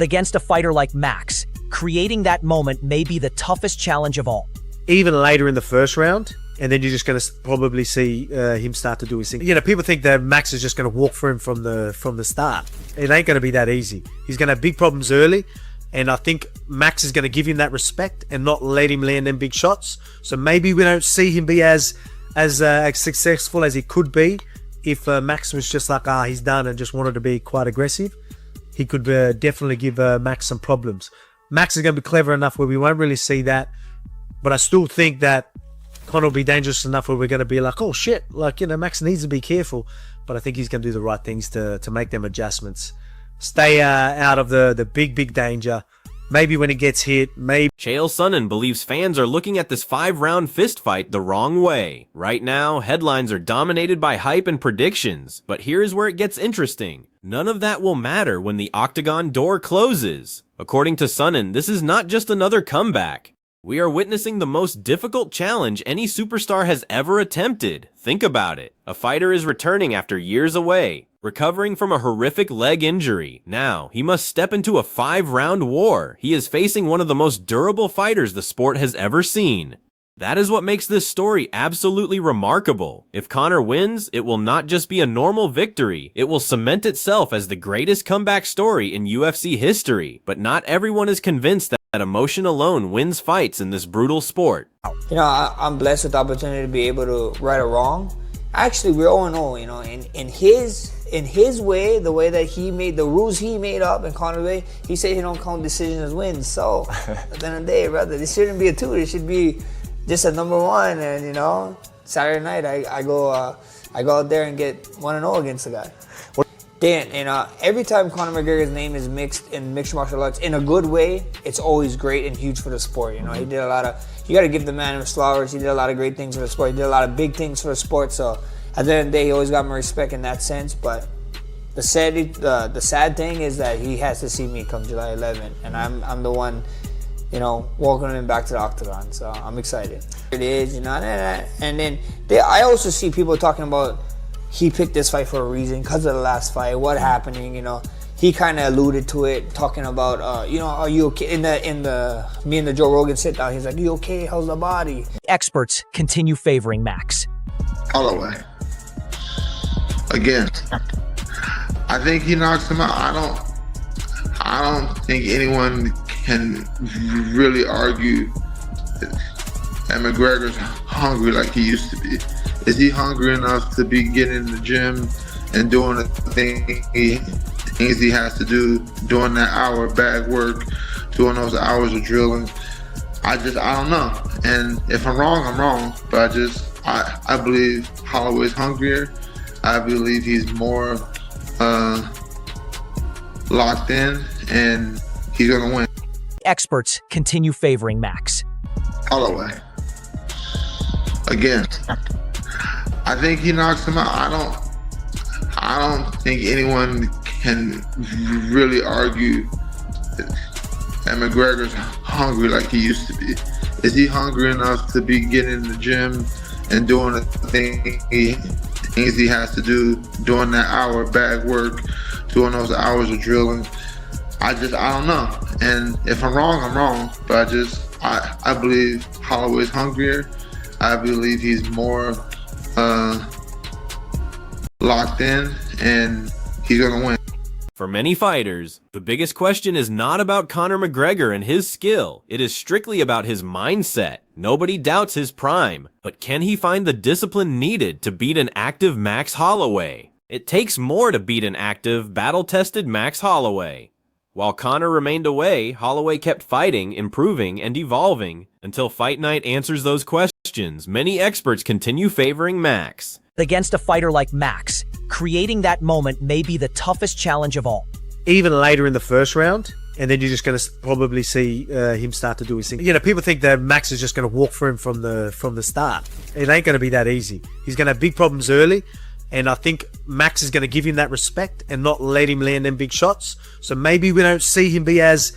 Against a fighter like Max, creating that moment may be the toughest challenge of all. Even later in the first round, and then you're just going to probably see him start to do his thing. You know, people think that Max is just going to walk for him from the start. It ain't going to be that easy. He's going to have big problems early, and I think Max is going to give him that respect and not let him land them big shots. So maybe we don't see him be as successful as he could be if Max was just like, he's done and just wanted to be quite aggressive. He could definitely give Max some problems. Max is going to be clever enough where we won't really see that, but I still think that Conor will be dangerous enough where we're going to be like, oh shit, like, you know, Max needs to be careful. But I think he's going to do the right things to make them adjustments. Stay out of the big danger. Maybe when he gets hit, maybe. Chael Sonnen believes fans are looking at this 5-round fist fight the wrong way. Right now, headlines are dominated by hype and predictions, but here's where it gets interesting. None of that will matter when the octagon door closes. According to Sonnen, this is not just another comeback. We are witnessing the most difficult challenge any superstar has ever attempted. Think about it. A fighter is returning after years away, recovering from a horrific leg injury. Now, he must step into a 5-round war. He is facing one of the most durable fighters the sport has ever seen. That is what makes this story absolutely remarkable. If Conor wins, it will not just be a normal victory. It will cement itself as the greatest comeback story in UFC history. But not everyone is convinced that emotion alone wins fights in this brutal sport. You know, I'm blessed with the opportunity to be able to right a wrong. Actually, we're 0-0, you know, in his way, the way that he made, the rules he made up in Conor's way, he said he don't count decisions as wins. So, at the end of the day, brother, this shouldn't be a 2, it should be just a number 1. And, you know, Saturday night, I go out there and get 1-0 against the guy. Dan, and every time Conor McGregor's name is mixed in mixed martial arts in a good way, it's always great and huge for the sport. You know, he did a lot of, you got to give the man his flowers. He did a lot of great things for the sport. He did a lot of big things for the sport. So at the end of the day, he always got my respect in that sense. But the sad thing is that he has to see me come July 11th, and I'm the one, you know, welcoming him back to the octagon. So I'm excited. It is, you know, and then I also see people talking about, he picked this fight for a reason because of the last fight. What happening? You know, he kind of alluded to it, talking about, you know, are you okay? In the me and the Joe Rogan sit down. He's like, you okay? How's the body? Experts continue favoring Max. Holloway. Again, I think he knocks him out. I don't think anyone can really argue that McGregor's hungry like he used to be. Is he hungry enough to be getting in the gym and doing the things he has to do, doing that hour of bag work, doing those hours of drilling? I don't know. And if I'm wrong, I'm wrong. But I believe Holloway's hungrier. I believe he's more locked in, and he's gonna win. Experts continue favoring Max. Holloway. Again, I think he knocks him out. I don't think anyone can really argue that McGregor's hungry like he used to be. Is he hungry enough to be getting in the gym and doing the things he has to do, doing that hour of bag work, doing those hours of drilling? I don't know. And if I'm wrong, I'm wrong. But I believe Holloway's hungrier. I believe he's more locked in, and he's gonna win. For many fighters, the biggest question is not about Conor McGregor and his skill. It is strictly about his mindset. Nobody doubts his prime, but can he find the discipline needed to beat an active Max Holloway? It takes more to beat an active, battle-tested Max Holloway. While Conor remained away, Holloway kept fighting, improving, and evolving. Until Fight Night answers those questions, many experts continue favoring Max. Against a fighter like Max, creating that moment may be the toughest challenge of all. Even later in the first round, and then you're just going to probably see him start to do his thing. You know, people think that Max is just going to walk for him from the start. It ain't going to be that easy. He's going to have big problems early, and I think Max is going to give him that respect and not let him land them big shots. So maybe we don't see him be as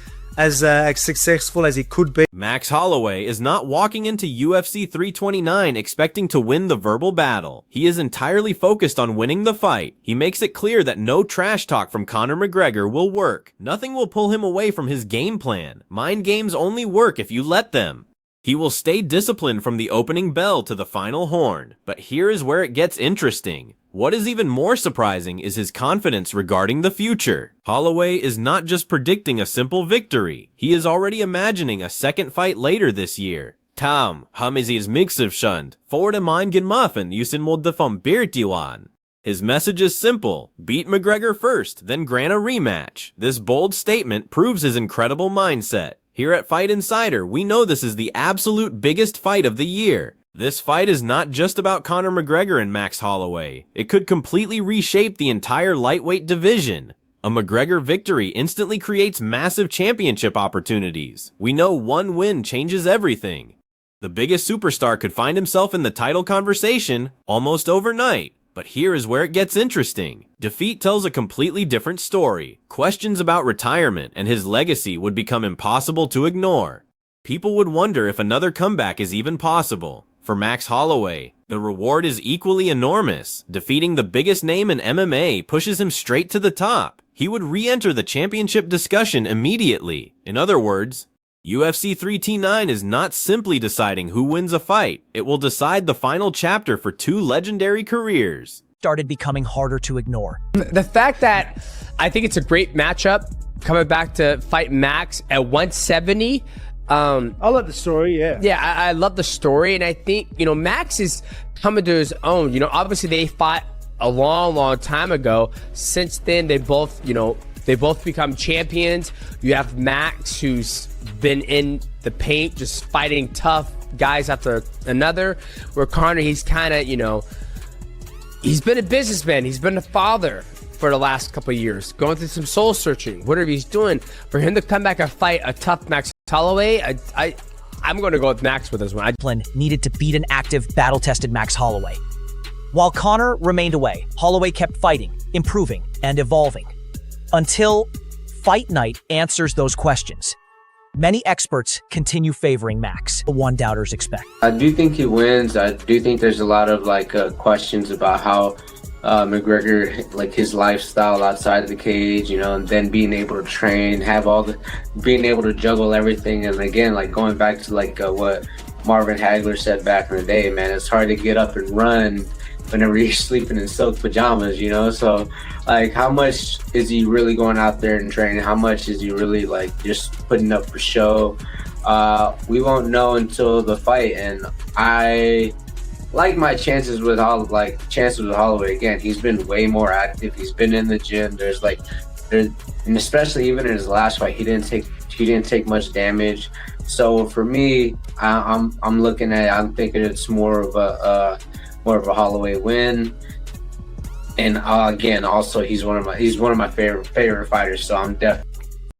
successful as he could be. Max Holloway is not walking into UFC 329 expecting to win the verbal battle. He is entirely focused on winning the fight. He makes it clear that no trash talk from Conor McGregor will work. Nothing will pull him away from his game plan. Mind games only work if you let them. He will stay disciplined from the opening bell to the final horn. But here is where it gets interesting. What is even more surprising is his confidence regarding the future. Holloway is not just predicting a simple victory. He is already imagining a second fight later this year. Tam, Hamiz's Mixivshund, for de mein Muffin Yusin Modde von Birtiwan. His message is simple: beat McGregor first, then grant a rematch. This bold statement proves his incredible mindset. Here at Fight Insider, we know this is the absolute biggest fight of the year. This fight is not just about Conor McGregor and Max Holloway. It could completely reshape the entire lightweight division. A McGregor victory instantly creates massive championship opportunities. We know one win changes everything. The biggest superstar could find himself in the title conversation almost overnight. But here is where it gets interesting. Defeat tells a completely different story. Questions about retirement and his legacy would become impossible to ignore. People would wonder if another comeback is even possible. For Max Holloway, the reward is equally enormous. Defeating the biggest name in MMA pushes him straight to the top. He would re-enter the championship discussion immediately. In other words, UFC 329 is not simply deciding who wins a fight. It will decide the final chapter for two legendary careers. Started becoming harder to ignore. The fact that I think it's a great matchup coming back to fight Max at 170. I love the story, yeah. Yeah, I love the story, and I think, Max is coming to his own. Obviously they fought a long time ago. Since then, they both become champions. You have Max, who's been in the paint, just fighting tough guys after another. Where Conor, he's kind of, he's been a businessman. He's been a father for the last couple of years, going through some soul searching, whatever he's doing. For him to come back and fight a tough Max Holloway, I'm going to go with Max with this one. Needed to beat an active, battle-tested Max Holloway. While Conor remained away, Holloway kept fighting, improving, and evolving. Until Fight Night answers those questions. Many experts continue favoring Max, the one doubters expect. I do think he wins. I do think there's a lot of questions about how McGregor, his lifestyle outside the cage, and then being able to train, being able to juggle everything. And again, going back to what Marvin Hagler said back in the day, man, it's hard to get up and run whenever you're sleeping in silk pajamas, So how much is he really going out there and training? How much is he really just putting up for show? We won't know until the fight. And I like my chances with Holloway. Again, he's been way more active. He's been in the gym. And especially even in his last fight, he didn't take much damage. So for me, I'm thinking it's more of a Holloway win. And again, also he's one of my favorite fighters. So I'm definitely